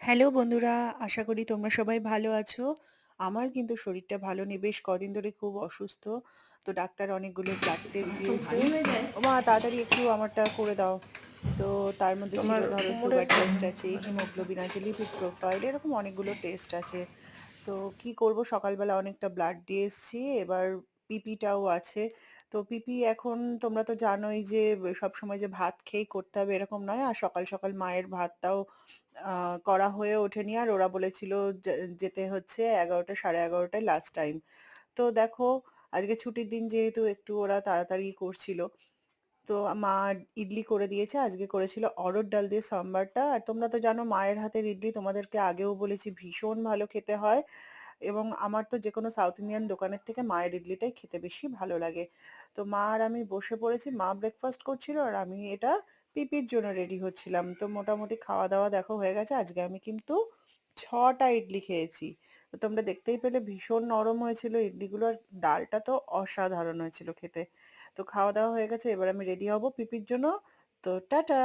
Hello বন্ধুরা, আশা করি তোমরা সবাই ভালো আছো। আমার কিন্তু শরীরটা ভালো নেই। বেশ কদিন ধরে খুব অসুস্থ। তো ডাক্তার অনেকগুলো ব্লাড টেস্ট দাঁত তো দিয়েছে। ভারী হয়ে যায়। ওমা তাড়াতাড়ি একটু আমারটা করে দাও। তো তার মধ্যে ছিল তোমার ধরো কোমরের সুগার টেস্ট আছে, মানে হিমোগ্লোবিন আছে, লিপিড প্রোফাইল এরকম অনেকগুলো টেস্ট আছে। তো কি করব সকালবেলা অনেকটা ব্লাড দিয়ে এসছি। এবার পিপিটাও আছে। তো পিপি এখন তোমরা তো জানোই যে সবসময় যে ভাত খেয়েই করতে হবে এরকম নয়। আর সকাল, সকাল মায়ের ভাতটাও আ করা হয়ে ওঠেনি। আর ওরা বলেছিল যে যেতে হচ্ছে ১১টা ১১:৩০ টায় লাস্ট টাইম। তো দেখো আজকে ছুটির দিন যেহেতু একটু ওরা তাড়াতাড়ি করছিল। তো মা ইডলি করে দিয়েছে। আজকে করেছিল অড়হর ডাল দিয়ে সাম্বারটা। আর তোমরা তো জানো মায়ের হাতের ইডলি তোমাদেরকে আগেও বলেছি ভীষণ ভালো খেতে হয়। এবং আমার তো যেকোনো সাউথ ইন্ডিয়ান দোকানের থেকে মায়ের ইডলিটাই খেতে বেশি ভালো লাগে। তো মা আর আমি বসে পড়েছি। মা ব্রেকফাস্ট করছিল আর আমি এটা পিপির জন্য রেডি হচ্ছিলাম। তো মোটামুটি খাওয়া-দাওয়া দেখো হয়ে গেছে। আজকে আমি কিন্তু ৬ টা ইডলি খেয়েছি। তো তোমরা দেখতেই পেলে ভীষণ নরম হয়েছিল ইডলিগুলো আর ডালটা তো অসাধারণ হয়েছিল খেতে। তো খাওয়া-দাওয়া হয়ে গেছে। এবার আমি রেডি হব পিপির জন্য। তো টাটা!